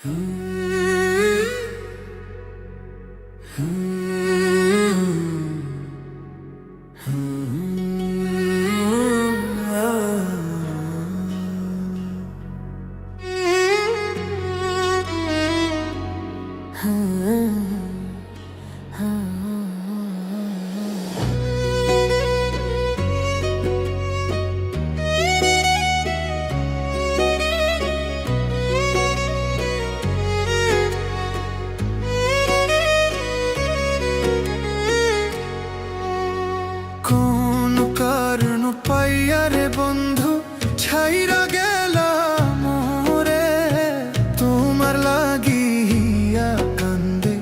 কোন কারণ পাইয়া রে বন্ধু ছাইরা গেলাম মোরে, তোমার লাগিয়া কান্দে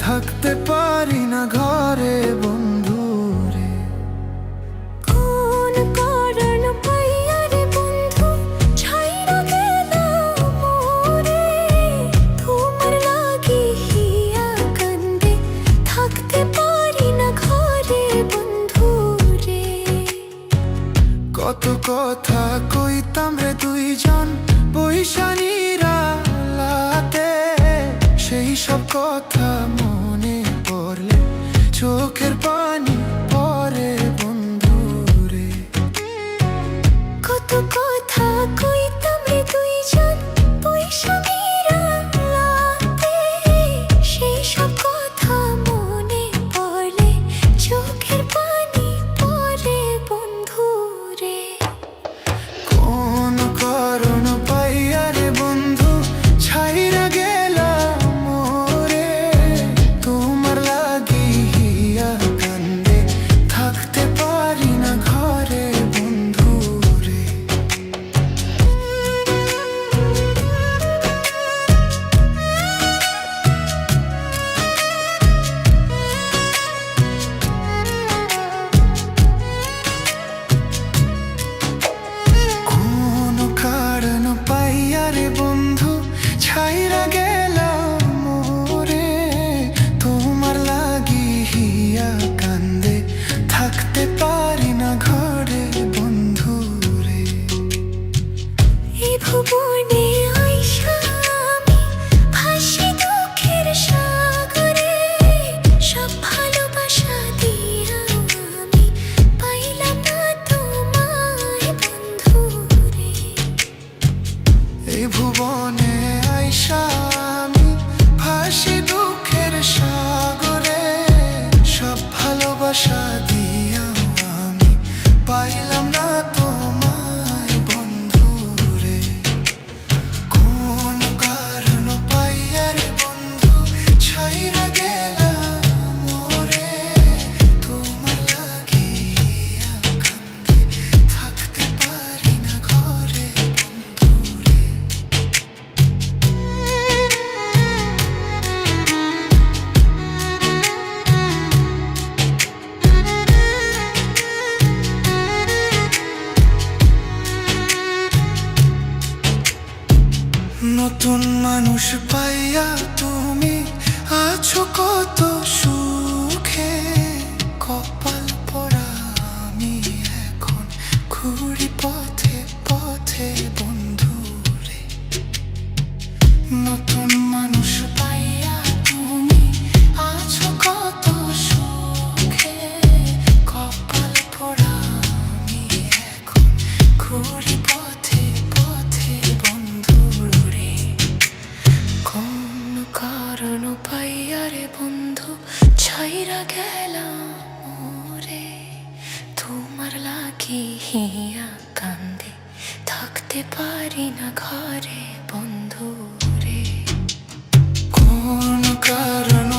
থাকতে পারি না ঘরে বন্ধু রে। কোন কারণ পাইয়া রে বন্ধু ছাইরা গেলাম মোরে, তোমার লাগিয়া কান্দে থাকতে পারি না ঘরে বন্ধু রে। কত কথা কইতাম রে দুইজন বৈশানীরা লাতে, সেই সব কথা মনে পড়লে চোখের পানি পড়ে বন্ধু রে। কত কথা কইতাম রে দুইজন বৈশানীরা লাতে, সেই সব কথা মনে পড়লে চোখের পানি পড়ে বন্ধু রে। কোন কারণ পাইয়া রে বন্ধু ছাইরা গেলাম মোরে, তোমার লাগিয়া কান্দে থাকতে পারি না ঘরে বন্ধু রে। কোন কারণ পাইয়া রে বন্ধু ছাইরা গেলাম মোরে, তোমার লাগিয়া কান্দে থাকতে পারি না ঘরে বন্ধু রে। এই ভুবনে আইসা আমি ভাসি দুঃখের সাগরে, সব ভালোবাসা দিয়া আমি পাইলাম না তোমায় বন্ধু রে। এই ভুবনে আইসা আমি ভাসি দুঃখের সাগরে, সব ভালোবাসা দিয়া আমি পাইলাম না তোমায় বন্ধু রে। কোন কারণ পাইয়া রে বন্ধু ছাইরা গেলাম মোরে, তোমার লাগিয়া কান্দে থাকতে পারি না ঘরে বন্ধু রে। নতুন মানুষ পাইয়া তুমি আছো কত সুখে, কপাল পড়া আমি এখন ঘুরি পথে পথে বন্ধু রে। নতুন মানুষ পাইয়া তুমি আছো কত সুখে, কপাল পড়া আমি এখন ঘুরি পথে পথে বন্ধু রে। কোন কারণ পাইয়া রে বন্ধু ছাইরা গেলাম মোরে, তোমার লাগিয়া কান্দে থাকতে পারি না ঘরে বন্ধু রে। কোন কারণ